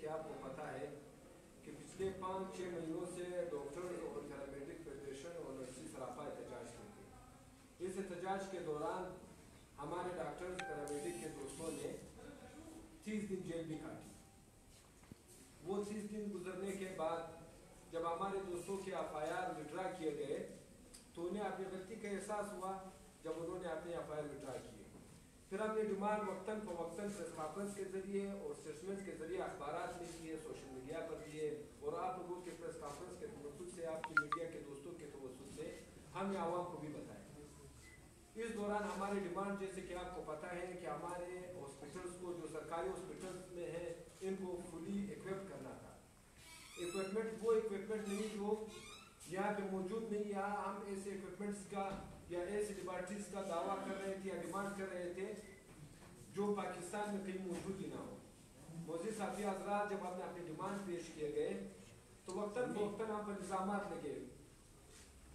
कि आपको पता है कि पिछले 5-6 महीनों से डॉक्टर्स और पैरामेडिक फेडरेशन और नर्सिंग सरापा एहतजाज करते। इस एहतजाज के दौरान हमारे डॉक्टर्स पैरामेडिक के दोस्तों ने 30 दिन जेल भी काटी। वो 30 दिन गुजरने के बाद जब हमारे दोस्तों के FIR विड्रा किए गए तो उन्हें अपने गलती का एहसास हुआ जब उन्होंने अपने FIR विड्रा किए। फिर हमने डिमांड वक्तन फवक्तन प्रेस कॉन्फ्रेंस के जरिए और स्टेटमेंट्स के जरिए अखबारात में दिए, सोशल मीडिया पर दिए और आप लोगों के प्रेस कॉन्फ्रेंस के तवज्जुह से, आपकी मीडिया के दोस्तों के तवज्जुह से हमने आवाम को भी बताया। इस दौरान हमारी डिमांड, जैसे कि आपको पता है कि हमारे हॉस्पिटल्स को, जो सरकारी हॉस्पिटल्स में है, इनको फुली इक्विप करना था। इक्विपमेंट वो इक्विपमेंट नहीं जो यहाँ पे मौजूद नहीं। यहाँ हम ऐसे इक्विपमेंट्स का या ऐसी लिबर्टीज का दावा कर रहे थे या डिमांड कर रहे थे जो पाकिस्तान में कहीं मौजूद ही ना हो। मोदी साथी हजरात, जब हमने अपने डिमांड पेश किए गए तो वक्तन फवक्तन हम पर इल्जाम लगे।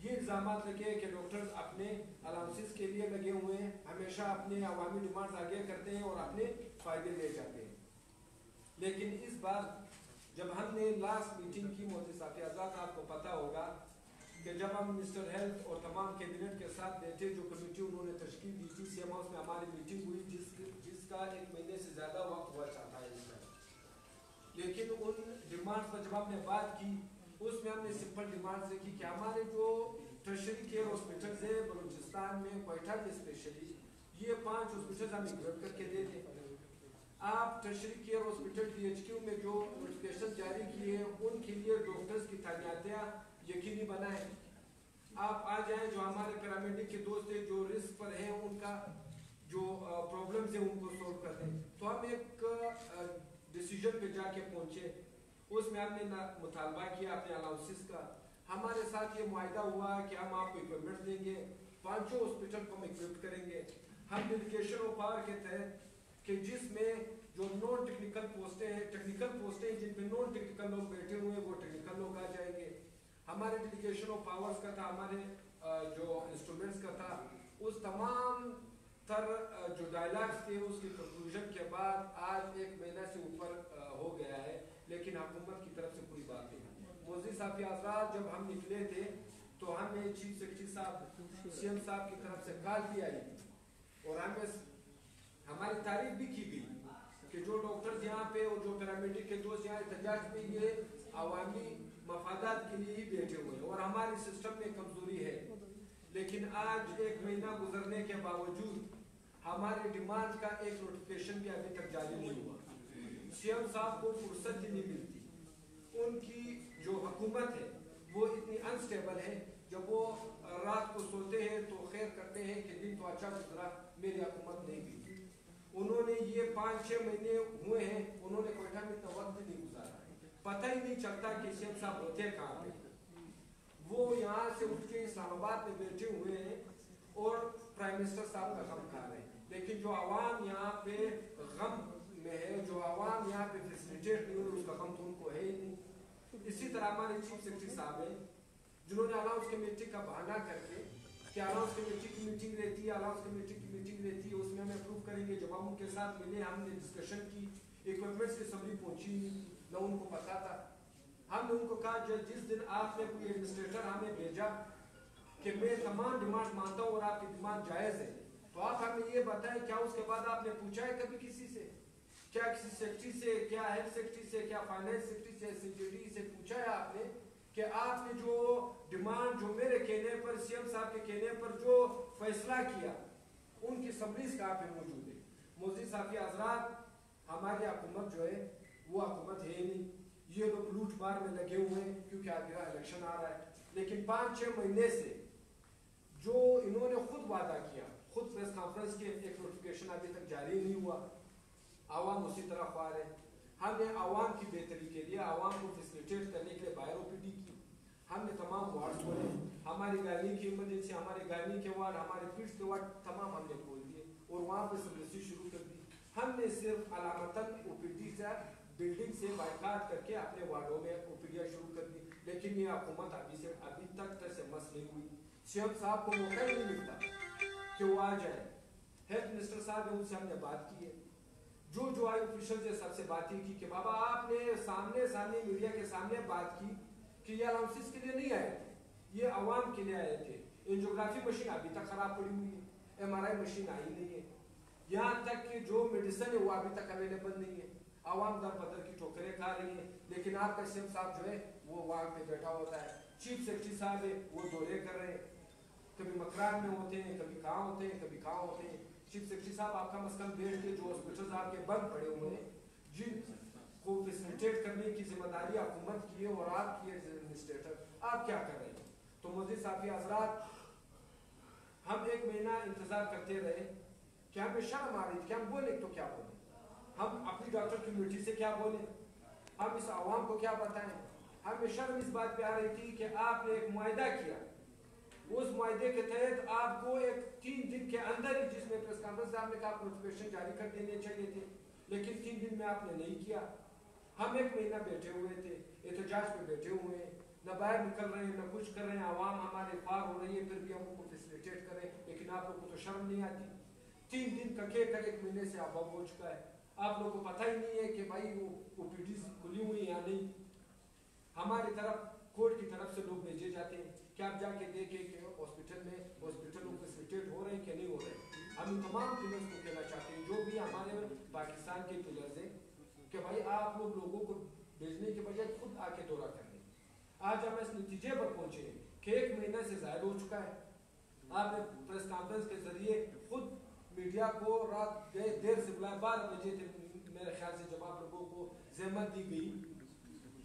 ये इल्जाम लगे कि डॉक्टर्स अपने अलाउंसेस के लिए लगे हुए हैं, हमेशा अपने अवामी डिमांड आगे करते हैं और अपने फायदे ले जाते हैं। लेकिन इस बार जब हमने लास्ट मीटिंग की मोदी साथी हजरात, आपको पता होगा कि जब हम मिनिस्टर हेल्थ और तमाम कैबिनेट के साथ बैठे, जो कमेटी उन्होंने तश्कील दी थी, सीएम हाउस में हमारी मीटिंग हुई जिसका 1 महीने से ज़्यादा वक्त हुआ चाहता है इसका। लेकिन उन डिमांड्स पर जब हमने बात की, उसमें हमने सिंपल डिमांड्स रखी कि हमारे जो टर्शरी केयर हॉस्पिटल्स है बलूचिस्तान में, क्वेटा में स्पेशली, ये 5 हॉस्पिटल हम इक्विप करके दे दें। आप टर्शरी केयर हॉस्पिटल THQ में जो नोटिफिकेशन जारी किए उनके लिए डॉक्टर्स की तैनातियाँ यकीनी बनाएं। आप आ जाएं, जो हमारे पैरामेडिक के दोस्त हैं जो रिस्क पर हैं, उनका जो प्रॉब्लम्स हैं उनको सॉल्व कर दें। तो हम एक डिसीजन पे जाके पहुंचे, उसमें हमने मुतालबा किया अपने अलाउंसेस का। हमारे साथ ये मुआहिदा हुआ कि हम आपको इक्विपमेंट देंगे, 5 हॉस्पिटल को हम इक्विप करेंगे। हम डेलीगेशन ऑफ पावर के तहत कि जिसमें जो नॉन टेक्निकल पोस्टें हैं, टेक्निकल पोस्टें जिन पे नॉन टेक्निकल लोग बैठे हुए हैं, वो टेक्निकल लोग आ जाएंगे। हमारे डेलीगेशन ऑफ पावर्स का था, हमारे जो इंस्ट्रूमेंट्स का था, उस तमाम तर जो डायलॉग्स थे उसकी कंक्लूजन के बाद आज 1 महीना से ऊपर हो गया है, लेकिन हुकूमत की तरफ से कोई बात नहीं। मोदी साहब के आज़ाद जब हम निकले थे तो हमें चीफ सेक्रेटरी साहब, CM साहब की तरफ से कॉल भी आई और हमें हमारी तारीफ भी की गई कि जो डॉक्टर्स यहाँ पे और जो पैरामेडिक के दोस्त यहाँ एहतजाज पे ये अवामी मफादात के लिए ही बैठे हुए हैं और हमारे सिस्टम में कमजोरी है। लेकिन आज 1 महीना गुजरने के बावजूद हमारे डिमांड का एक नोटिफिकेशन भी अभी तक जारी नहीं हुआ। CM साहब को फुर्सत ही नहीं मिलती। उनकी जो हुकूमत है वो इतनी अनस्टेबल है, जब वो रात को सोते हैं तो खैर करते हैं कि दिन तो अच्छा गुजरा, मेरी हुकूमत नहीं बीती। उन्होंने ये 5-6 महीने हुए हैं, उन्होंने कोयटा में इतना वक्त नहीं गुजारा, पता ही नहीं चलता कि CM साहब होते कहाँ पे। वो यहाँ से उठ के इस्लामाबाद में बैठे हुए हैं और प्राइम मिनिस्टर साहब का गम खा रहे हैं। लेकिन जो आवाम यहाँ पे गम में है, जो आवाम यहाँ पे फैसिलिटेट नहीं हुई, उसका गम तो उनको है ही नहीं। इसी तरह हमारे चीफ सेक्रेटरी साहब हैं जिन्होंने अलाउंस कमेटी का बहाना करके कि अलाउंस कमेटी की मीटिंग रहती है, अलाउंस कमेटी की मीटिंग रहती है, उसमें हमें अप्रूव करेंगे। जब हम उनके साथ मिले, हमने डिस्कशन की, इक्विपमेंट्स की समरी पहुंची न उनको पता था। हमने उनको कहा जिस दिन आपने कोई एडमिनिस्ट्रेटर हमें भेजा कि मैं तमाम डिमांड मानता हूँ और आपकी डिमांड जायज़ है, तो आप हमें ये बताएं क्या उसके बाद आपने पूछा है कभी किसी से? क्या किसी सेक्रेटरी से, क्या हेल्थ सेक्रेटरी से, क्या फाइनेंस सेक्रेटरी से, CJD से पूछा है आपने कि आपने जो डिमांड, जो मेरे कहने पर, CM साहब के कहने पर जो फैसला किया, उनकी समरीज कहाँ पे मौजूद है? मोदी साहब के हजरात, हमारी हुकूमत जो है वो हुकूमत है नहीं। ये लोग लूट मार में लगे हुए हैं क्योंकि आगे इलेक्शन आ रहा है। लेकिन 5-6 महीने से जो इन्होंने खुद वादा किया, खुद प्रेस कॉन्फ्रेंस के एक नोटिफिकेशन अभी तक जारी नहीं हुआ। आवाम उसी तरह ख्वार है। हमने आवाम की बेहतरी के लिए, आवाम को फैसिलिटेट करने के लिए बाहर OPD की, हमने तमाम वार्ड खोले, हमारी गायनी की इमरजेंसी, हमारे गायनी के वार्ड, हमारे पीट्स के वार्ड तमाम हमने खोल दिए और वहाँ पर सर्विसेज शुरू कर दी। हमने सिर्फ अलामतन OPD से, बिल्डिंग से बाइकाट करके अपने वार्डों में OPD शुरू कर दी। लेकिन ये हुकूमत अभी तक से मस नहीं हुई। CM साहब को मौका ही नहीं मिलता कि वो आ जाए। हेल्थ मिनिस्टर साहब है, उनसे हमने बात की है, जो आई ऑफिशियल से सबसे बात की कि बाबा आपने सामने मीडिया के सामने बात की कि ये अलाउंसेस के लिए नहीं आए थे, ये अवाम के लिए आए थे। एंजियोग्राफी मशीन अभी तक खराब पड़ी हुई है, MRI मशीन आई नहीं है, यहाँ तक कि जो मेडिसिन है वो अभी तक अवेलेबल नहीं है। आवाम दर बदर की ठोकरें खा रही है, लेकिन आपका सीएम साहब जो है वो वहाँ पे बैठा होता है। चीफ सेक्रेटरी साहब है वो दौरे कर रहे हैं, कभी मकरान में होते हैं, कभी कहाँ होते हैं, कभी कहाँ होते हैं। चीफ सेक्रेटरी साहब आपका मस्कन बैठ के जो हॉस्पिटल आपके बंद पड़े हुए हैं, जिनको फैसिलिटेट करने की जिम्मेदारी हुकूमत की है और आपकी एडमिनिस्ट्रेटर, आप क्या कर रहे हैं? तो मोदी साहब हजरात, हम 1 महीना इंतजार करते रहे कि हमें शर्म आ रही थी कि हम बोले तो क्या बोले, हम अपनी डॉक्टर कम्युनिटी से क्या बोले, हम इस आवाम को क्या बताएं। हमें शर्म इस बात पे आ रही थी कि आपने एक मुआहदा किया, उस मुआहदे के तहत आपको एक 3 दिन के अंदर ही, जिसमें प्रेस कॉन्फ्रेंस आपने कहा नोटिफिकेशन जारी कर देने चाहिए थे, लेकिन 3 दिन में आपने नहीं किया। हम 1 महीना बैठे हुए थे, एहतजाज पे बैठे हुए हैं, न बाहर निकल रहे हैं, न कुछ कर रहे हैं, आवाम हमारे पार हो रही है, फिर भी हम उनको फैसिलिटेट करें, लेकिन आप लोग को तो शर्म नहीं आती। 3 दिन कके कर 1 महीने से अब हो चुका है, आप लोग को पता ही नहीं है कि भाई वो OPD खुली हुई या नहीं। हमारी तरफ कोर्ट की तरफ से लोग भेजे जाते हैं कि आप जाके देखें कि हॉस्पिटल में फैसिलिटेट हो रहे हैं कि नहीं हो रहे हैं। हम इन तमाम पिलर्स को कहना चाहते हैं, जो भी हमारे पाकिस्तान के पिलर्स हैं, कि भाई आप लोगों को भेजने के बजाय खुद आके दौरा कर लें। आज हम इस नतीजे पर पहुंचे कि 1 महीना से ज्यादा हो चुका है। आपने प्रेस कॉन्फ्रेंस के जरिए खुद मीडिया को रात देर से बुलाया, 12 बजे थे मेरे ख्याल से, जब आप लोगों को जहमत दी गई,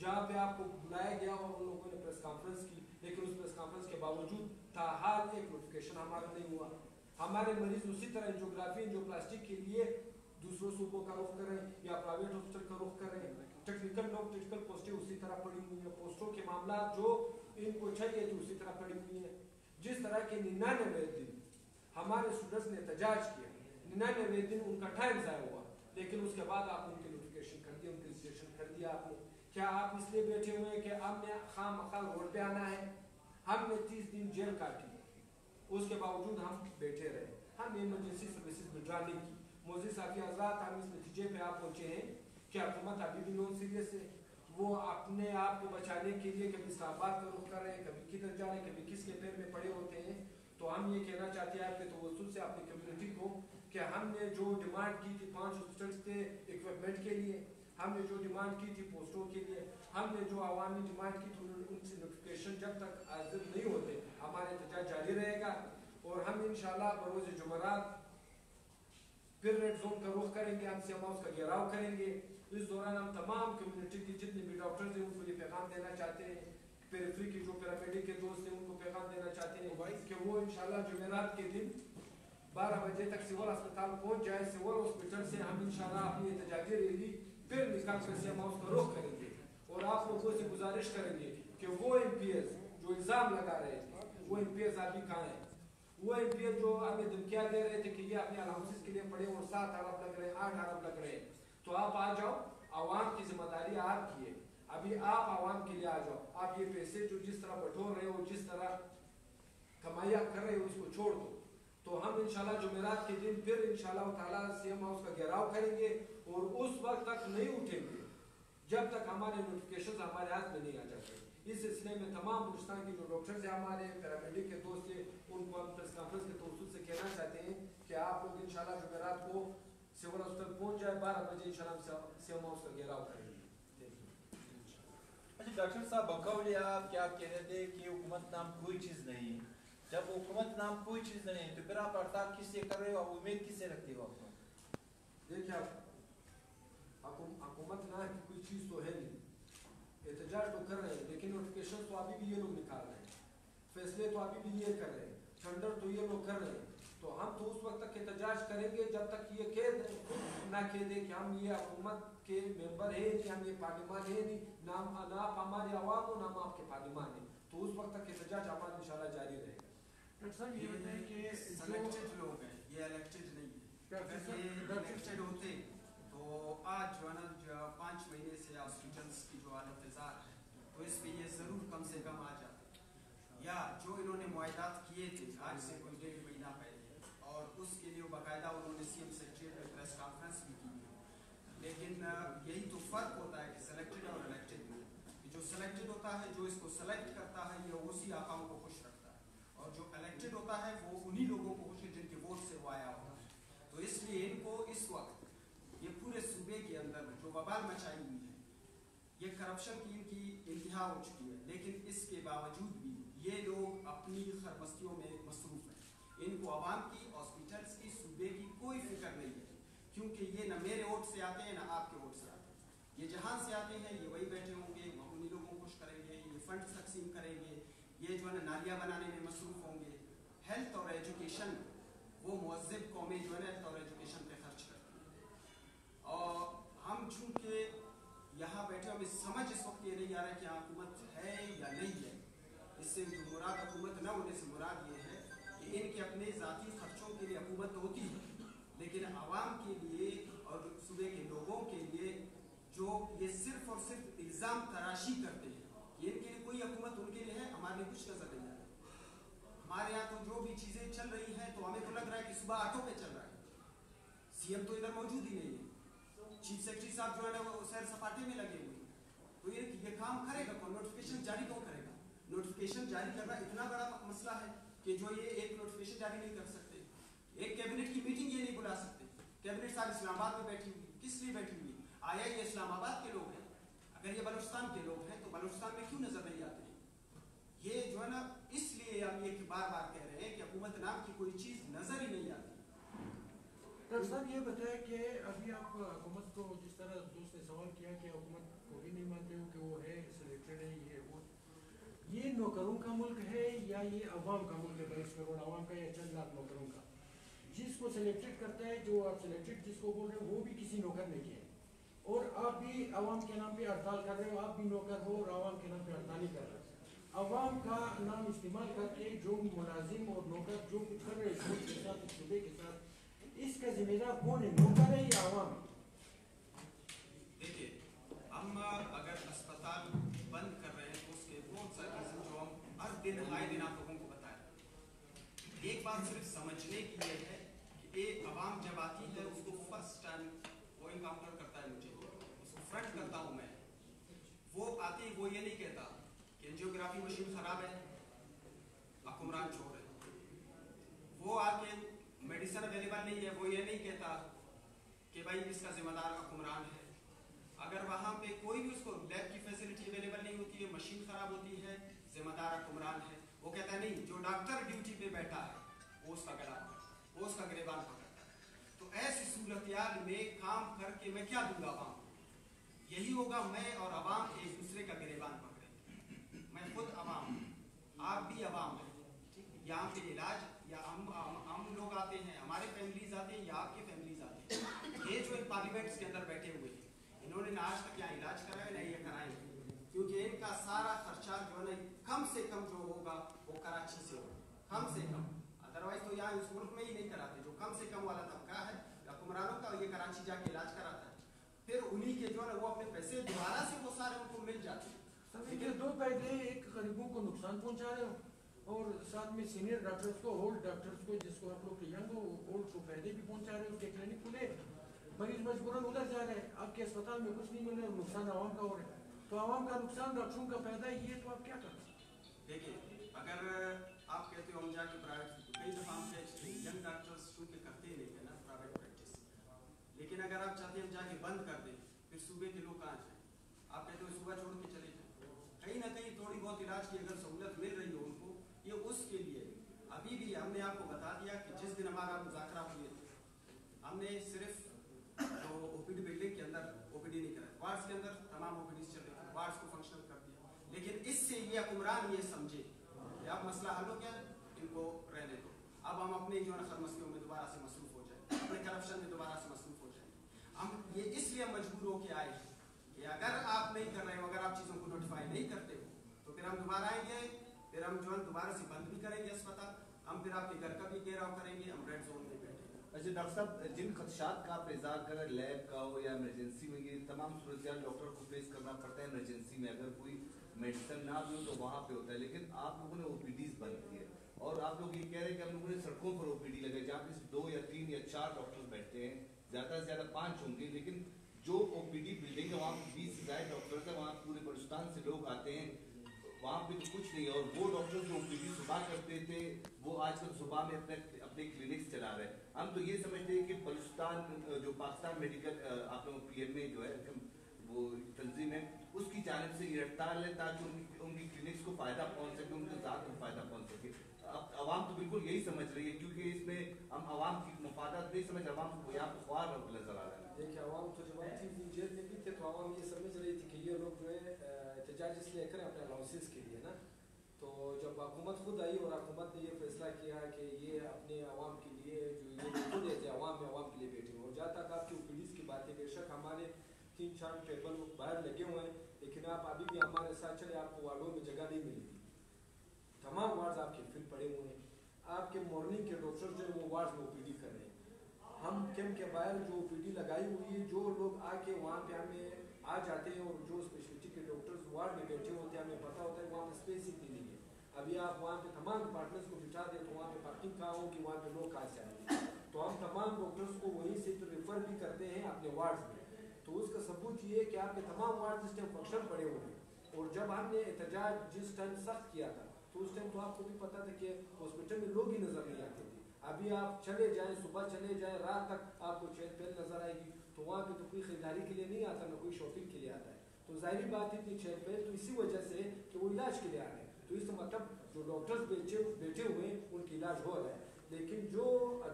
जहाँ पे आपको बुलाया गया और उन लोगों ने प्रेस कॉन्फ्रेंस की, लेकिन उस प्रेस कॉन्फ्रेंस के बावजूद ताहाल एक नोटिफिकेशन हमारा नहीं हुआ। हमारे मरीज उसी तरह एंजियोग्राफी, एंजियोप्लास्टिक के लिए दूसरों सूबों का रुख करें या प्राइवेट हॉस्पिटल का रुख करें, टेक्निकल पोस्टें उसी तरह पड़ी हुई है, पोस्टों के मामला जो इनको चाहिए थी उसी तरह पड़ी हुई है। जिस तरह के 99 दिन हमारे स्टूडेंट्स ने एहतजाज किया, 99 दिन उनका टाइम ज़ाया हुआ, लेकिन उसके बाद आप उनकी नोटिफिकेशन कर दिया, उनकी रजिस्ट्रेशन कर दिया आपने। क्या आप इसलिए बैठे हुए हैं कि हमने खामखा रोड पे आना है? हमने 30 दिन जेल काटी, उसके बावजूद हम बैठे रहे, हम इमरजेंसी सर्विसेज विड्रा नहीं की। मोदी साहब हजरात, हम इस नतीजे पे आप पहुंचे हैं कि हुकूमत अभी भी नॉन सीरियस है। वो अपने आप को बचाने के लिए कभी इस्लामाबाद का रुख कर रहे हैं, कभी किधर जा रहे हैं, कभी किसके पैर में पड़े होते हैं। तो हम ये कहना चाहते हैं आपके तवज्जुह से अपनी कम्युनिटी को कि हमने जो डिमांड की थी 5 हॉस्पिटल्स के इक्विपमेंट के लिए, हमने जो डिमांड की थी पोस्टों के लिए, हमने जो अवामी डिमांड की थी, उनसे नोटिफिकेशन जब तक हाजिर नहीं होते हमारे एहतजाज जारी रहेगा। और हम इंशाल्लाह बरोज़ जुमेरात फिर रेड जोन का रुख करेंगे, हम सीएम हाउस का घेराव करेंगे। इस दौरान हम तमाम कम्युनिटी के जितने भी डॉक्टर्स हैं उनको ये पैगाम देना चाहते हैं, पेरिफेरी के जो पैरामेडिक के दोस्त हैं उनको पैगाम देना चाहते हैं कि वो इंशाल्लाह जुमेरात के दिन 12 बजे तक सिविल अस्पताल पहुंच जाए। सिविल हॉस्पिटल से हम इंशाल्लाह अपनी एहतजाजी रैली फिर निकाल कर सीएम हाउस का रुख करेंगे और आप लोगों से गुजारिश करेंगे कि वो MPS जो इल्ज़ाम लगा रहे थे, वो MPS अभी कहाँ है? वो MPS जो हमें धमकियाँ दे रहे थे कि ये अपने अलाउंसेस के लिए पड़े और 7 अरब लग रहे हैं, 8 अरब लग रहे हैं, तो आप आ जाओ, आवाम की जिम्मेदारी आपकी है, अभी आप आवाम के लिए आ जाओ। आप ये पैसे जो जिस तरह बटोर रहे हो, जिस तरह कमाइयाँ कर रहे हो, इसको छोड़ दो। तो हम इंशाल्लाह जुमेरात के दिन फिर इंशाल्लाह ताला सीएम हाउस का घेराव करेंगे और उस वक्त तक नहीं उठेंगे जब तक हमारे नोटिफिकेशन हमारे हाथ में नहीं आ जाते। इस सिलसिले में तमाम हिंदुस्तान के जो डॉक्टर्स हैं, हमारे पैरामेडिक के दोस्त हैं, उनको हम प्रेस कॉन्फ्रेंस के तवज्जुह से कहना चाहते हैं कि आप लोग इंशाल्लाह जुमेरात को सिविल हॉस्पिटल पहुंच जाए, 12 बजे इंशाल्लाह सीएम हाउस का घेराव करेंगे। अच्छा डॉक्टर साहब बकौल आप क्या कह रहे थे कि हुकूमत नाम कोई चीज़ नहीं है। जब हुकूमत नाम कोई चीज़ नहीं है तो फिर आप हड़ताल किससे कर रहे हो, आप उम्मीद किससे रखते हो? आप देखिए, हुकूमत ना की कोई चीज़ तो है नहीं, एहतजाज तो कर रहे हैं, लेकिन नोटिफिकेशन तो अभी भी ये लोग निकाल रहे हैं, फैसले तो अभी भी ये कर रहे हैं, टेंडर तो ये लोग कर रहे हैं। तो हम तो उस वक्त तक एहतजाज करेंगे जब तक ये ना कह दे कि हम ये हुकूमत के मेंबर है नहीं, हम ये पार्लिमान है नहीं, नाम ना आप हमारे आवाम हो ना हम आपके पार्लिमान है। तो उस वक्त तक एहतजाज हमारा इंशाल्लाह जारी रहेगा। डॉक्टर साहब ये बताएं कि सिलेक्टेड लोग हैं, ये इलेक्टेड नहीं है। अगर ये इलेक्टेड होते तो आज जो है ना 5 महीने से हॉस्पिटल्स की जो हालत है तो इस पे ये ज़रूर कम से कम आ जाता। या जो इन्होंने मुआहदात किए थे आज से कोई 1.5 महीना पहले, और उसके लिए बाकायदा उन्होंने CM सेक्रेटरी में प्रेस कॉन्फ्रेंस भी की, लेकिन यही तो फर्क होता है कि सिलेक्टेड और इलेक्टेड में। जो सिलेक्टेड होता है, जो इसको सेलेक्ट करता है, ये उसी आकाओं को खुश रखता है, और जो इलेक्टेड होता है वो उन्हीं लोगों को खुश जिनके वोट से वो आया होता है। तो इसलिए इनको इस वक्त ये पूरे सूबे के अंदर जो बवाल मचाई हुई है, ये करप्शन की इनकी इंतहा हो चुकी है, लेकिन इसके बावजूद भी ये लोग अपनी खरमस्तियों में मसरूफ हैं। इनको आवाम की, हॉस्पिटल्स की, सूबे की कोई फिक्र नहीं है, क्योंकि ये न मेरे वोट से आते हैं न आपके वोट से आते हैं। ये जहाँ से आते हैं ये वही बैठे होंगे, उन्हीं लोगों को खुश करेंगे, ये फंड तकसीम करेंगे, ये जो है नालियाँ बनाने में मसरूफ होंगे। हेल्थ और एजुकेशन, वो मुअज़्ज़िब कौमें जो है ना हेल्थ और एजुकेशन पे खर्च करती हैं, और हम चूँकि यहाँ बैठे हमें समझ इस वक्त ये नहीं आ रहा है कि हुकूमत है या नहीं है। इससे जो मुराद हुकूमत न होने से मुराद ये है कि इनके अपने ज़ाती खर्चों के लिए हुकूमत होती है, लेकिन आवाम के लिए और सूबे के लोगों के लिए जो ये सिर्फ और सिर्फ इल्ज़ाम तराशी करते हैं कि इनके लिए कोई हुकूमत उनके लिए है, हमारे लिए कुछ नजर नहीं आ रहा। हमारे यहाँ तो जो भी चीज़ें चल रही हैं तो हमें तो लग रहा है कि सुबह ऑटो पे चल रहा है। सीएम तो इधर मौजूद ही नहीं है, चीफ सेक्रेटरी साहब जो है ना वो सैर सपाटे में लगे हुए हैं। तो ये काम करेगा कौन? नोटिफिकेशन जारी कौन करेगा? नोटिफिकेशन जारी करना इतना बड़ा मसला है कि जो ये एक नोटिफिकेशन जारी नहीं कर सकते, एक कैबिनेट की मीटिंग ये नहीं बुला सकते। कैबिनेट साहब इस्लामाबाद में बैठी हुई, किस लिए बैठी हुई? आया ये इस्लामाबाद के लोग हैं, अगर ये बलूचिस्तान के लोग हैं तो बलूचिस्तान में क्यों नजर नहीं आते? ये जो है ना, इसलिए हम ये बार बार कह रहे हैं कि हुकूमत नाम की कोई चीज नजर ही नहीं आती। डॉक्टर साहब ये बताया कि अभी आप हुकूमत को जिस तरह दोस्त ने सवाल किया कि हुकूमत को भी नहीं मानते हो कि वो है सिलेक्टेड है, ये नौकरों का मुल्क है या ये अवाम का मुल्क है? 22 करोड़ अवाम का या चंद लाख नौकरों का? जिसको सिलेक्टेड करता है, जो आप सिलेक्टेड जिसको बोल रहे हो, वो भी किसी नौकर नहीं है, और आप भी अवाम के नाम पे हड़ताल कर रहे हो, आप भी नौकर हो और अवाम के नाम पे हड़ताल नहीं कर रहे हो। अवाम का नाम इस्तेमाल करके जो मुलाजिम और नौकर जो कुछ कर रहे हैं के साथ, सूबे के साथ, इसका जिम्मेदार कौन है? नौकर है या अवाम? देखिए, हम अगर अस्पताल बंद कर रहे हैं तो उसके बहुत सारे रीजन जो हम हर दिन आए दिन आप लोगों को बताएं। एक बात सिर्फ समझने की ये है कि ये अवाम जब आती है उसको फर्स्ट टाइम वो इनकाउंटर करता है, मुझे उसको फ्रंट करता हूँ मैं। वो आते ही वो ये नहीं कहता कि एंजियोग्राफी मशीन खराब है, हुक्मरान चोर है। वो आके मेडिसिन अवेलेबल नहीं है, वो ये नहीं कहता कि भाई इसका जिम्मेदार हुक्मरान है। अगर वहाँ पे कोई भी उसको लैब की फैसिलिटी अवेलेबल नहीं होती है, मशीन खराब होती है, जिम्मेदार हुक्मरान है। वो कहता है नहीं, जो डॉक्टर ड्यूटी पे बैठा है वो उसका गला, वो उसका गिरबान पकड़ता है। तो ऐसी सूरत में काम करके मैं क्या दूंगा आवाम? यही होगा, मैं और अवाम एक दूसरे का गिरबान पकड़ेंगे। मैं खुद अवाम, आप भी अवाम है, यहाँ पे इलाज या हम लोग आते हैं, हमारे फैमिलीज आते हैं या आपके फैमिलीज आते हैं। ये जो पार्लियामेंट्स के अंदर बैठे हुए हैं, इन्होंने ना आज तक यहाँ इलाज कराया नहीं ये कराएंगे, क्योंकि इनका सारा खर्चा जो है कम से कम जो होगा वो कराची से होगा, कम से कम। अदरवाइज तो यहाँ इस मुल्क में ही नहीं कराते। जो कम से कम वाला तबका है हुक्मरानों का, ये कराची जाके इलाज कराता है, फिर उन्हीं के जो है वो अपने पैसे दोबारा से वो सारे उनको मिल जाते हैं। लेकिन दो पैसे एक गरीबों को नुकसान पहुंचा रहे हो, और साथ में सीनियर डॉक्टर्स को, ओल्ड डॉक्टर्स को, जिसको आप लोग यंग हो, ओल्ड को फायदे भी पहुंचा रहे हो। उसके क्लिनिक खुले, मरीज मजबूरन उधर जा रहे हैं, आपके अस्पताल में कुछ नहीं मिल रहा है, नुकसान आवाम का हो रहा है। तो आवाम का नुकसान, डॉक्टरों का फायदा, ये तो आप क्या करते हैं? देखिए, अगर आप कहते हो हम जाके प्राइवेट, कई दफ़ा हम कहते हैं यंग डॉक्टर्स चूँकि करते ही नहीं है ना प्राइवेट प्रैक्टिस, लेकिन अगर आप चाहते हैं हम जाके बंद कर दें, फिर सूबे के लोग कहाँ जाएँ? आप कहते हो सुबह छोड़ के चले जाएँ। कहीं ना कहीं थोड़ी बहुत इलाज की अगर सहूलत मिल रही हो उनको, ये उसके लिए। अभी भी हमने आपको बता दिया कि जिस दिन हमारा मुज़ाकरा हुए थे, हमने सिर्फ जो ओपीडी बिल्डिंग के अंदर ओपीडी नहीं कराया, वार्ड्स के अंदर तमाम ओपीडी चल रही थी, वार्ड्स को फंक्शनल कर दिया। लेकिन इससे ये हुक्मरान ये समझे कि अब मसला हल हो गया, इनको रहने दो, अब हम अपने जो है खरमस्तियों में दोबारा से मसरूफ हो जाए, अपने करप्शन में दोबारा से मसरूफ हो जाए। हम ये इसलिए मजबूर होके आए हैं कि अगर आप नहीं कर रहे हो, अगर आप चीज़ों को नोटिफाई नहीं करते हो, तो फिर हम दोबारा आएंगे, फिर हम जो है दोबारा से बंद भी करेंगे अस्पताल, हम फिर आपके घर का भी घेराव करेंगे, हम रेड जोन में बैठेंगे। अच्छा डॉक्टर साहब, जिन खदशात का आप इज़हार कर रहे, लैब का हो या इमरजेंसी में, ये तमाम सूरत डॉक्टर को फेस करना पड़ता है। इमरजेंसी में अगर कोई मेडिसिन ना भी हो तो वहाँ पे होता है, लेकिन आप लोगों ने ओपीडीज बंद की है, और आप लोग ये कह रहे हैं कि हम लोगों ने सड़कों पर ओपीडी लगाई, जहाँ पे 2 या 3 या 4 डॉक्टर बैठते हैं, ज़्यादा से ज़्यादा 5 होंगे, लेकिन जो ओपीडी बिल्डिंग है वहाँ 20 से ज़्यादा डॉक्टर्स है, वहाँ पूरे बलूचिस्तान से लोग आते हैं, वहाँ पे तो कुछ नहीं है। और वो डॉक्टर जो ओपीडी सुबह करते थे वो आजकल सुबह में अपने क्लिनिक्स चला रहे हैं। हम तो ये समझते हैं कि बलूचिस्तान जो पाकिस्तान मेडिकल आप लोगों PMA जो है वो तंजीम है, उसकी जानिब से ये हड़ताल है ताकि उनकी क्लिनिक्स को फ़ायदा पहुँच सके, उनके ज़ात को फ़ायदा पहुँच सके। अब आवाम तो बिल्कुल यही समझ रही है, क्योंकि इसमें हम आवाम की मफादात नहीं समझ, आवाम को यहाँ पर ख्वार नजर आ रहा है। देखिए आवाम तो जब हम थी जेल में भी थे तो आवाम ये समझ रही थी कि ये लोग जो है एहतजाज इसलिए करें अपने अलाउंसेस के लिए ना। तो जब हुकूमत खुद आई और हुकूमत ने ये फैसला किया कि ये अपने आवाम के लिए जो ये खुद ऐसे आवाम में आवाम के लिए बैठे हुए, और जहाँ तक आपकी ओपीडीज की बात है, बेशक हमारे 3-4 टेबल बाहर लगे हुए हैं, लेकिन आप अभी भी हमारे साथ चले, आपको वार्डों में जगह नहीं मिलेगी। तमाम वार्ड आपके फिल पड़े हुए हैं, आपके मॉर्निंग के डॉक्टर जो है वो वार्ड में ओपीडी कर रहे हैं। हम कैंप के बाहर जो ओपीडी लगाई हुई है, जो लोग आके वहाँ पे हमें आ जाते हैं और जो स्पेशलिटी के डॉक्टर्स वार्ड में बैठे होते हैं, हमें पता होता है वहाँ पे स्पेस इतनी नहीं है। अभी आप वहाँ पे तमाम डिपार्टमेंट्स को बिठा दें तो वहाँ पे पार्किंग कहाँ होगी, वहाँ पे लोग कहाँ से आएंगे। तो हम तमाम डॉक्टर्स को वहीं से तो रेफर भी करते हैं अपने वार्ड में। तो उसका सबूत ये है कि आपके तमाम वार्ड जिस टाइम फंक्शन पड़े हुए हैं, और जब हमने एहतजाज जिस टाइम सख्त किया था तो उस टाइम तो आपको भी पता था कि हॉस्पिटल में लोग ही नजर नहीं आते थे। अभी आप चले जाएं, सुबह चले जाएं, रात तक आपको चहल पहल नजर आएगी, तो वहाँ पे तो कोई खरीदारी के लिए नहीं आता, ना कोई शॉपिंग के लिए आता है। तो जाहिर बात है इतनी चहल पहल तो इसी वजह से कि वो इलाज के लिए आ रहे हैं। तो इस मतलब जो डॉक्टर्स बैठे हुए हैं उनका इलाज हो रहा है, लेकिन जो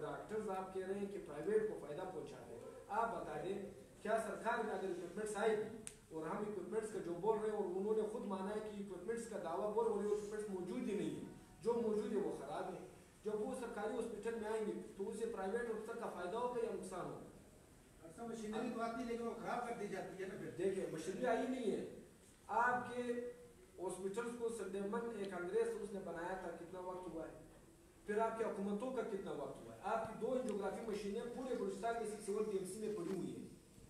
डॉक्टर्स आप कह रहे हैं कि प्राइवेट को फायदा पहुँचा रहे हैं, आप बता दें क्या सरकार में अगर इक्विपमेंट्स आएगी और हम इक्विपमेंट्स का जो बोल रहे हैं, और उन्होंने खुद माना है कि इक्विपमेंट्स का दावा बोल रहे हैं, इक्विपमेंट्स मौजूद ही नहीं है, जो मौजूद है वो खराब है। जब वो सरकारी हॉस्पिटल में आएंगे तो उसे प्राइवेट हॉस्पिटल का फायदा होगा या नुकसान होगा? मशीनरी तो आती है लेकिन वो खराब कर दी जाती है ना। देखिए मशीनरी आई नहीं है, आपके हॉस्पिटल्स को सलेमन एक अंग्रेज उसने बनाया था, कितना वक्त हुआ है, फिर आपकी हुकूमतों का कितना वक्त हुआ है। आपकी 2 एंजियोग्राफी मशीनें पूरे बलूचिस्तान के सिविल PMC में पड़ी हुई है।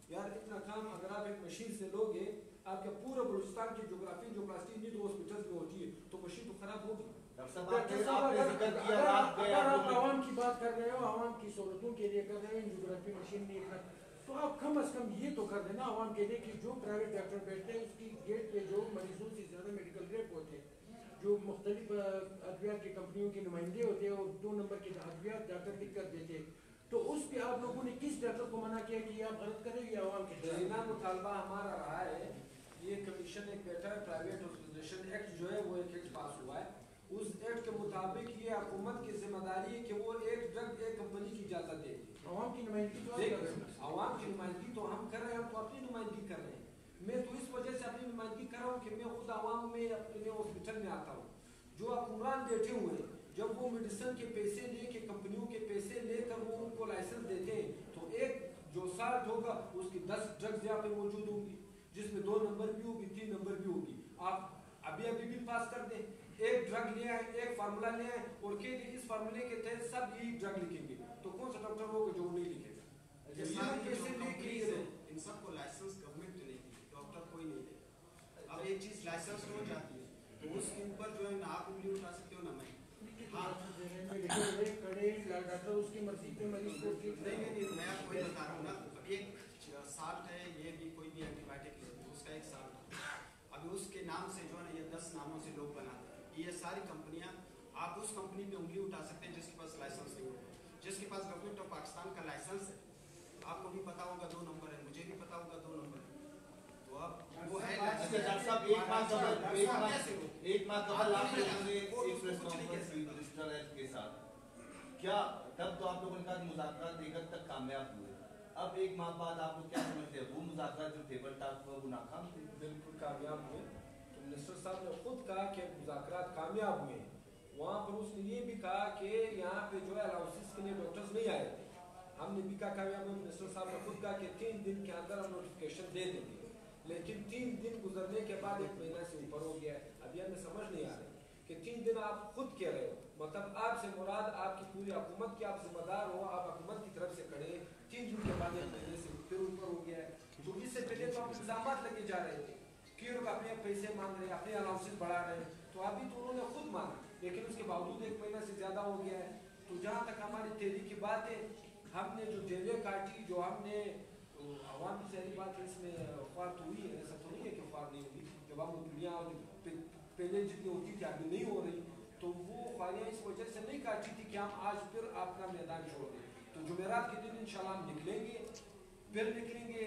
यार इतना काम अगर आप एक मशीन से लोगे, आपके पूरे बलूचिस्तान की ज्योग्राफी जो प्लास्टिक नीड हॉस्पिटल्स में होती है, तो मशीन तो खराब होगी। अगर आप आवाम की बात कर रहे हो, आवाम की सहूलतों के लिए कर रहे हो, एंजियोग्राफी मशीन नहीं कर, तो आप कम अज कम ये तो कर देना आवाम के लिए कि जो प्राइवेट डॉक्टर बैठते हैं उसकी गेट पे जो मरीजों से ज़्यादा मेडिकल रेप होते हैं, जो मुख्तलिफ अद्वियात की कंपनियों के नुमाइंदे होते हैं और 2 नंबर के अद्वियात डॉक्टर लिख कर देते हैं, तो उस पर आप लोगों ने किस डॉक्टर को मना किया कि आप गलत करें या आवाम के खिलाफ? मुतालबा हमारा रहा है, ये कमीशन एक बैठा है, प्राइवेट ऑर्गेनाइजेशन एक्ट जो है वो एक एक्ट पास हुआ है, उस एक्ट के मुताबिक ये हुकूमत की जिम्मेदारी है कि वो एक ड्रग एक कंपनी की इजाजत देगी। आवाम की नुमाइंदगी तो आप कर रहे हैं। आवाम की नुमाइंदगी तो हम कर रहे हैं, हम तो अपनी नुमाइंदगी कर रहे हैं। मैं तो इस वजह से अपनी नुमाइंदगी कर रहा हूँ कि मैं खुद आवाम में अपने हॉस्पिटल में आता हूँ, जो हुक्मरान बैठे हुए हैं, जब वो मेडिसिन के पैसे लेके कंपनियों के पैसे लेकर वो उनको लाइसेंस देते हैं, तो एक जो साल्ट होगा उसकी 10 ड्रग्स यहाँ पे मौजूद होंगी, जिसमें 2 नंबर भी होगी, 3 नंबर भी होगी। आप अभी बिल पास कर दें, एक ड्रग ले आए, एक फार्मूला ले आए और के इस फार्मूले के तहत सब यही ड्रग लिखेंगे, तो कौन सा डॉक्टर होगा जो नहीं लिखेगा? इन सबको लाइसेंस गवर्नमेंट ने नहीं दी, डॉक्टर कोई नहीं दे। अब एक चीज लाइसेंस हो जाती है तो उसके ऊपर जो है ना आप उंगली उठा सकते हो ना मैं। डॉक्टर उसकी मर्जी पे मरीज को नहीं मैं आपको वही बता रहा हूँ ना। अब एक साल्ट है, ये भी कोई भी एंटीबायोटिक ले, उसका एक साल्ट है, अभी उसके नाम से जो है ना ये 10 नामों से लोग बनाते हैं। ये सारी कंपनियां, आप उस कंपनी पे उंगली उठा सकते हैं जिसके पास लाइसेंस नहीं होगा, जिसके पास गवर्नमेंट ऑफ पाकिस्तान का लाइसेंस है। आपको भी पता होगा 2 नंबर है, मुझे भी पता होगा 2 नंबर है, तो अब वो है डॉक्टर साहब एक माह कबल आपने एक प्रेस कॉन्फ्रेंस हुई रजिस्टर एक्ट के साथ, क्या तब तो आप लोगों ने कहा मुज़ाकरात एक हद तक कामयाब हुए, अब 1 माह बाद आप लोग क्या समझते हैं वो मुज़ाकरात जो टेबल टॉक हुआ वो नाकाम थे? बिल्कुल कामयाब हुए। तो मिनिस्टर साहब ने खुद कहा कि मुज़ाकरात कामयाब हुए। वहाँ पर उसने ये भी कहा कि यहाँ पे जो है अलाउंसेस के लिए डॉक्टर्स नहीं आए थे, हमने भी कहा कामयाब हुए। मिनिस्टर साहब ने खुद कहा कि 3 दिन के अंदर हम नोटिफिकेशन दे देंगे, लेकिन 3 दिन गुजरने के बाद 1 महीना से ऊपर हो गया है। अभी हमें समझ नहीं आ रही कि 3 दिन आप खुद कह रहे हो, मतलब आपसे मुराद आपकी पूरी हुकूमत की, आप जिम्मेदार हो, आप हुकूमत की तरफ से खड़े, 3 दिन के बाद 1 महीने से फिर ऊपर हो गया है। तो इससे पहले तो आप इल्जाम लगे जा रहे थे कि लोग अपने पैसे मांग रहे हैं, अपने अलाउंसेस बढ़ा रहे हैं, तो अभी तो उन्होंने खुद माना, लेकिन उसके बावजूद 1 महीना से ज्यादा हो गया है। तो जहाँ तक हमारी तहरीक की बात है, हमने जो जेलें काटी, जो हमने تو عوام کی ظاہری بات ہے اس میں خوار تو ہوئی ہے, ایسا تو نہیں ہے کہ خوار نہیں ہوئی. جب ہم دنیا پہلے جتنی ہوتی تھی ابھی نہیں ہو رہی, تو وہ خواریاں اس وجہ سے نہیں کاٹی تھی کہ ہم آج پھر آپ کا میدان چھوڑ دیں. تو جمعرات کے دن انشاءاللہ ہم نکلیں گے, پھر نکلیں گے.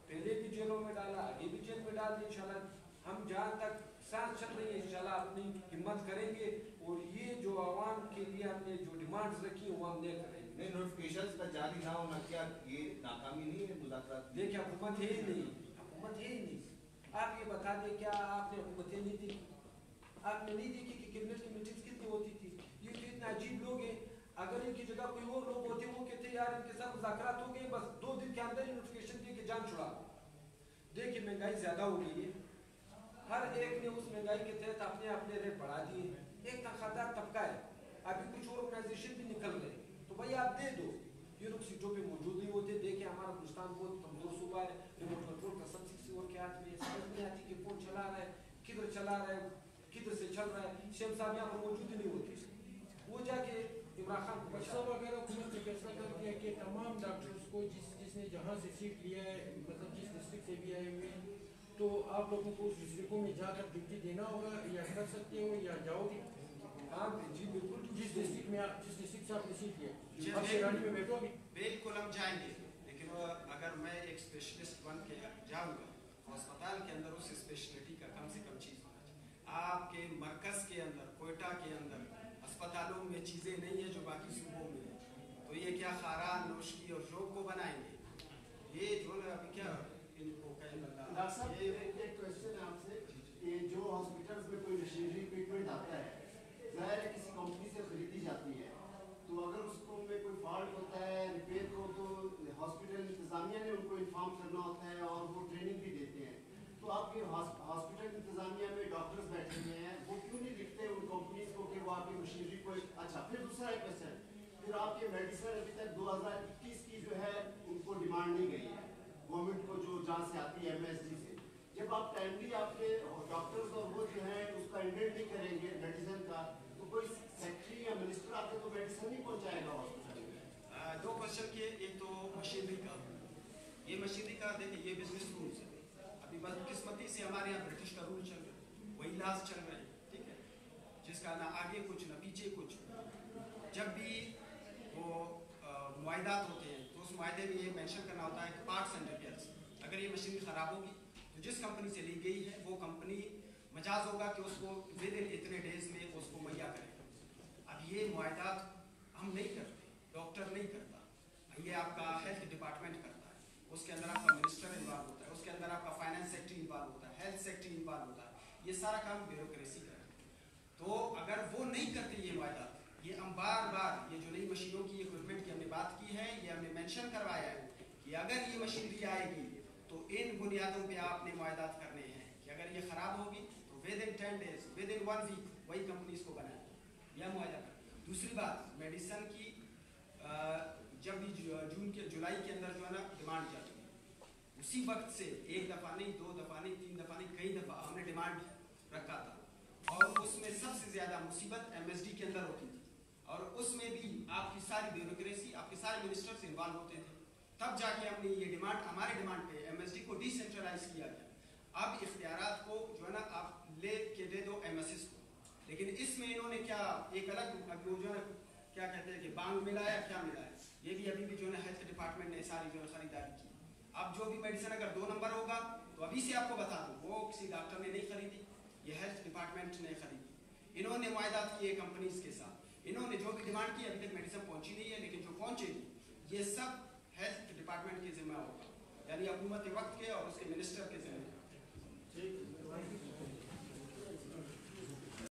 پہلے بھی جیلوں میں ڈالا, آگے بھی جیل میں ڈال دیں انشاءاللہ. ہم جہاں تک سانس چل رہی ہے انشاءاللہ اپنی ہمت کریں گے, اور یہ جو عوام کے لیے ہم نے جو ڈیمانڈز رکھی ہیں وہ ہم نہیں کریں گے. نوٹیفکیشنز کا جاری نہ ہونا کیا یہ ناکامی نہیں ہے مذاکرات؟ دیکھیں حکومت ہے ہی نہیں, حکومت ہے ہی نہیں. آپ یہ بتا دیں کیا آپ نے حکومتیں نہیں دیکھی؟ آپ نے نہیں دیکھی کہ کیبنٹ کی میٹنگز کتنی ہوتی تھی؟ یہ تو اتنے عجیب لوگ ہیں, اگر ان کی جگہ کوئی اور لوگ ہوتے وہ کہتے یار ان کے ساتھ مذاکرات ہو گئے, بس 2 دن کے اندر ہی نوٹیفکیشن دے کے جان چھڑا. دیکھیے مہنگائی زیادہ ہو گئی ہے, ہر ایک نے اس مہنگائی کے تحت اپنے ریٹ بڑھا دیے. ایک تنخواہ طبقہ ہے, ابھی کچھ آرگنائزیشن بھی نکل رہے ہیں, تو بھائی آپ دے دو. یہ لوگ سیٹوں پہ موجود نہیں ہوتے. دیکھیں ہمارا ہندوستان بہت کمزور صوبہ ہے, ریموٹ کنٹرول کا سب سے اور کے ہاتھ میں سمجھ نہیں آتی کہ کون چلا رہا ہے, کدھر چلا رہا ہے, کدھر سے چل رہا ہے. شیخ صاحب یہاں پر موجود ہی نہیں ہوتے, وہ جا کے عمران خان کو سب اگر حکومت نے فیصلہ کر دیا کہ تمام ڈاکٹرز کو جس نے جہاں سے سیٹ لیا ہے, مطلب جس ڈسٹرکٹ سے بھی آئے ہوئے ہیں, تو آپ لوگوں کو اس ڈسٹرکٹوں میں جا کر ڈیوٹی دینا ہوگا, یا کر سکتے ہو یا جاؤ گے؟ ہاں جی بالکل. جس ڈسٹرکٹ میں جس ڈسٹرکٹ سے آپ نے سیٹ لیا آپ شیرانی میں بیٹھو گے؟ بالکل ہم جائیں گے, لیکن اگر میں ایک اسپیشلسٹ بن کے جاؤں گا اسپتال کے اندر, اس اسپیشلٹی کا کم سے کم چیز ہونا چاہیے. آپ کے مرکز کے اندر, کوئٹہ کے اندر اسپتالوں میں چیزیں نہیں ہیں جو باقی صوبوں میں ہیں, تو یہ کیا خاران نوشکی اور شوق کو بنائیں گے؟ یہ جو ابھی کیا ان کو کہیں لگا. ڈاکٹر صاحب ایک کوشچن ہے آپ سے, کہ جو ہاسپٹلس میں کوئی مشینری اکوپمنٹ آتا ہے, ظاہر ہے کسی کمپنی سے خریدی جاتی ہے, تو اگر اس کو میں کوئی فالٹ ہوتا ہے ریپیئر کو, تو ہاسپٹل انتظامیہ نے ان کو انفارم کرنا ہوتا ہے اور وہ ٹریننگ بھی دیتے ہیں. تو آپ کے ہاسپٹل انتظامیہ میں ڈاکٹرز بیٹھے ہوئے ہیں, وہ کیوں نہیں لکھتے ان کمپنیز کو کہ وہ آپ کی مشینری کو. اچھا پھر دوسرا ایک کوشچن, پھر آپ کے میڈیسن ابھی تک 2021 کی جو ہے ان کو ڈیمانڈ نہیں گئی ہے گورنمنٹ کو, جو جہاں سے آتی ہے MSD سے. جب آپ ٹائملی آپ کے ڈاکٹرز اور وہ جو ہیں اس کا انڈیٹ نہیں کریں گے میڈیسن کا, تو کوئی سیکٹری یا منسٹر آ کے تو میڈیسن نہیں پہنچائے گا ہاسپٹل میں. 2 کوشچن کیے. ایک تو مشینری کا, یہ مشینری کا دیکھیں یہ بزنس رولز ہے. ابھی بدقسمتی سے ہمارے یہاں برٹش کا رول چل رہا ہے, وہی لاز چل رہے ہیں, ٹھیک ہے, جس کا نہ آگے کچھ نہ پیچھے کچھ. جب بھی وہ معاہدات ہوتے ہیں تو اس معاہدے میں یہ مینشن کرنا ہوتا ہے کہ پارٹس اینڈ ریپیئرس. اگر یہ مشینری خراب ہوگی تو جس کمپنی سے لی گئی ہے وہ کمپنی مجاز ہوگا کہ اس کو ود ان اتنے ڈیز میں اس کو مہیا کرے گا. اب یہ معاہدات ہم نہیں کرتے, ڈاکٹر نہیں کرتا, یہ آپ کا ہیلتھ ڈپارٹمنٹ کرتا ہے. اس کے اندر آپ کا منسٹر انوالو ہوتا ہے, اس کے اندر آپ کا فائنانس سیکٹری انوالو ہوتا ہے, ہیلتھ سیکٹری انوالو ہوتا ہے. یہ سارا کام بیوروکریسی کا ہے. تو اگر وہ نہیں کرتے یہ معاہدات, یہ ہم بار بار یہ جو نئی مشینوں کی اکوپمنٹ کی ہم نے بات کی ہے, یہ ہم نے مینشن کروایا ہے کہ اگر یہ مشینری آئے گی تو ان بنیادوں پہ آپ نے معاہدات کرنے ہیں کہ اگر یہ خراب ہوگی تو with in 10 days, with in 1 week وہی کمپنی اس کو بنائے, یہ معاہدہ کریں. دوسری بات میڈیسن کی, جب بھی جولائی کے اندر جو ہے نا ڈیمانڈ جاتی ہے, اسی وقت سے 1 دفعہ نہیں, 2 دفعہ نہیں, 3 دفعہ نہیں, کئی دفعہ ہم نے ڈیمانڈ رکھا تھا. اور اس میں سب سے زیادہ مصیبت MSD کے اندر ہوتی تھی, اور اس میں بھی آپ کی ساری بیوروکریسی, آپ کے سارے منسٹرز انوالو ہوتے تھے. تب جا کے ہم نے یہ ڈیمانڈ, ہمارے ڈیمانڈ پہ MSD کو ڈی سینٹرلائز کیا گیا. اب اختیارات کو جو ہے نا آپ لے کے دے دو MSS کو, لیکن اس میں انہوں نے کیا ایک الگ جو ہے کیا کہتے ہیں کہ بانگ ملایا, کیا ملایا, یہ بھی ابھی بھی جو ہے نا ہیلتھ ڈپارٹمنٹ نے ساری جو ہے خریداری کی. اب جو بھی میڈیسن اگر 2 نمبر ہوگا تو ابھی سے آپ کو بتا دوں, وہ کسی ڈاکٹر نے نہیں خریدی, یہ ہیلتھ ڈپارٹمنٹ نے خریدی. انہوں نے معاہدات کیے کمپنیز کے ساتھ, انہوں نے جو بھی ڈیمانڈ کی ابھی تک میڈیسن پہنچی نہیں ہے, لیکن جو پہنچے گی یہ سب ہیلتھ ڈپارٹمنٹ کے ذمہ ہوگا, یعنی حکومت وقت کے اور اس کے منسٹر کے ذمہ.